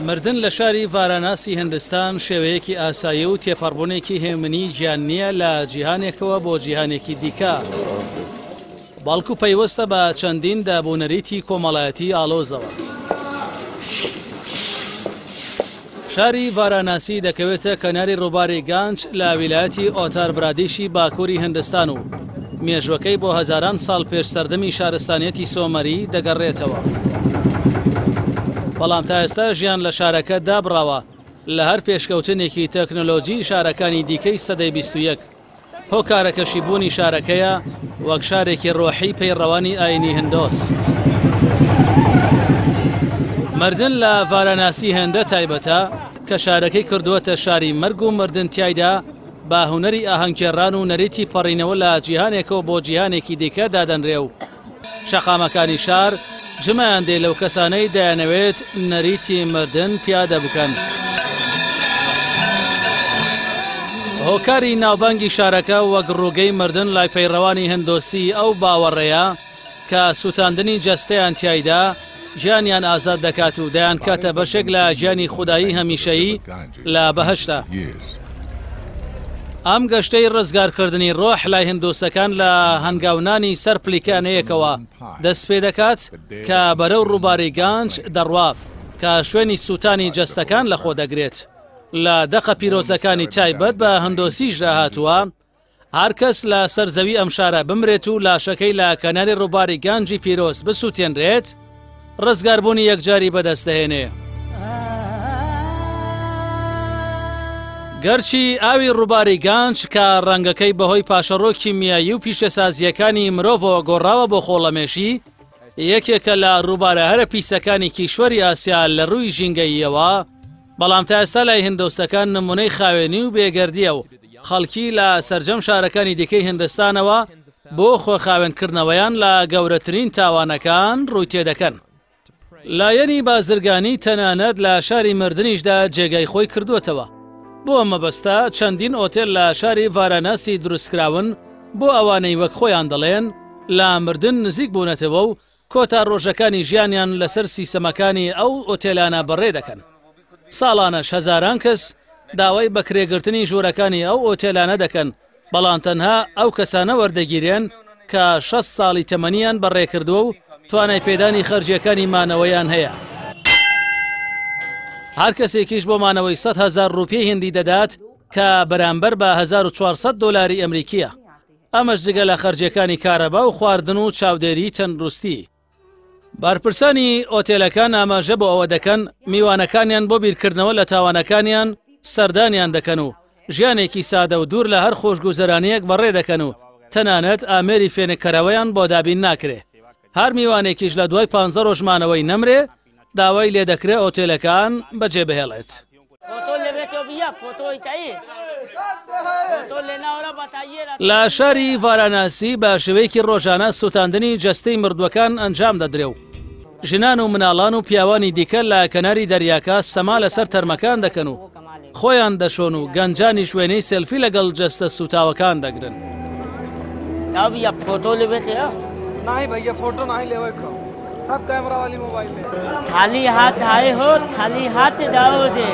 مردن لە شاری ڤاراناسی هندستان شێوەیەکی ئاسایی و تێپەڕبوونێکی هێمنی گیان نییە لە جیهانێکەوە بۆ جیهانێکی دیکە، بەڵکو پەیوەستە بە چەندین دابوونەریتی کۆمەڵایەتی ئاڵۆزەوە. شاری ڤاراناسی دەکەوێتە کەناری ڕووباری گانج لە ویلایەتی ئۆتار برادیشی باکووری هندستان و مێژوەکەی بۆ هەزاران ساڵ پێش سەردەمی شارستانیەتی سۆمەری دەگەڕێتەوە. بەڵام تا ئێستا ژیان لە شارەکە دابڕاوە لە هەر پێشکەوتنێکی تەکنۆلۆژی شارەکانی دیکەی سەدەی 21. هۆکارەکەشی بوونی شارەکەیە وەک شارێکی ڕۆحی پەیڕەوانی ئاینی هندۆس. مردن لە ڤاراناسی هێندە تایبەتە کە شارەکەی کردووەتە شاری مەرگ و مردن تایدا با هونەری ئاهەنگگێڕان و نەریتی پەڕینەوە لە جیهانێکەوە بۆ جیهانێکی دیکە دادەنرێ و شەقامەکانی شار جمعیان دێ لەو کەسانەی دەیانەوێت نەریتی مردن پیادە بکەن. هۆکاری ناوبانگی شارەکە وەک ڕووگەی مردن لای پەیڕەوانی هندۆسی ئەو باوەڕێیە کە سووتاندنی جەستەیان تایدا گیانیان ئازاد دەکات و دەیان کاتە بەشێک لە گیانی خودایی هەمیشەیی لە بەهەشتا. ئەم گەشتەی ڕزگارکردنی ڕۆح لای هندۆسەکان لە هەنگاونانی سەر پلیکانەیەکەوە دەست پێ دەکات کە بەرەو ڕووباری گانج دەڕوات کە شوێنی سووتانی جەستەکان لەخۆ دەگرێت. لە دەقە پیرۆزەکانی تایبەت بە هەندۆسیش داهاتووە هەر کەس لە سەرزەوی ئەم شارە بمرێت و لاشەکەی لە کەناری ڕووباری گانجی پیرۆز بسووتێنرێت ڕزگاربوونی یەکجاری بەدەستدەهێنێ. گەرچی ئاوی ڕووباری گانج کە ڕەنگەکەی بەهۆی پاشەڕۆکی میایی و پیشەسازیەکانی مرۆڤەوە گۆڕاوە بۆ خۆڵەمێشی، یەکێکە لە ڕووبارە هەرە پیسەکانی کیشوەری ئاسیا لە ڕووی ژینگەییەوە، بەڵام تا ئێستا لای هندۆسەکان نمونەی خاوێنی و بێگەردیە و خەڵکی لە سەرجەم شارەکانی دیکەی هندستانەوە بۆ خۆخاوێنکردنەوەیان لە گەورەترین تاوانەکان ڕووی تێدەکەن. لایەنی بازرگانی تەنانەت لە شاری مردنیشدا جێگای خۆی کردووەتەوە. بۆ مەبەستا چەندین ئۆتێل لە شاری ڤاراناسی دروستکراون بۆ ئەوانەی وەک خۆیان دەڵێن لە مردن نزیک بوونەتەوە و کۆتا ڕۆژەکانی ژیانیان لەسەر سیسەمەکانی ئەو ئۆتێلانە بەڕێ دەکەن. ساڵانەش هەزاران کەس داوای بەکرێگرتنی ژوورەکانی ئەو ئۆتێلانە دەکەن، بەڵام تەنها ئەو کەسانە وەردەگیرێن کە 6 ساڵی تەمەنیان بەڕێکردووە و توانای پێدانی خەرجیەکانی مانەوەیان هەیە. هەر کەسێکیش بۆ مانەوەی 100,000 ڕوپیەی هندی دەدات کە بەرامبەر بە 1400 دۆلاری ئەمریکیە. ئەمەش جگە لە خەرجیەکانی کارەبا و خواردن و چاودێری تەندروستی. بارپرسانی ئۆتێلەکان ئاماژە بۆ ئەوە دەکەن میوانەکانیان بۆ بیرکردنەوە لە تاوانەکانیان سەردانیان دەکەن و ژیانێکی سادە و دوور لە هەر خۆشگوزەرانەیەک بەڕێ دەکەن و تەنانەت ئامێری فێنکەرەوەیان بۆ دابین ناکرێ. هەر میوانێکیش لە دوای 15 ڕۆژمانەوەی نەمرێ داوای لێ دەکرێت ئۆتێلەکان بەجێ بهێڵێت. لە شاری ڤاراناسی بە شێوەیەکی ڕۆژانە سووتاندنی جەستەی مردووەکان ئەنجام دەدرێ و ژنان و مناڵان و پیاوانی دیکە لە کەناری دەریاکە سەما لەسەر تەرمەکان دەکەن و خۆیان دەشۆن و گەنجانی شوێنەی سێلفی لەگەڵ جەستە سوتاوەکان دەگرن. नहीं भैया फोटो नहीं लेवे को सब कैमरा वाली मोबाइल है। खाली हाथ आए हो खाली हाथ जाओ जे।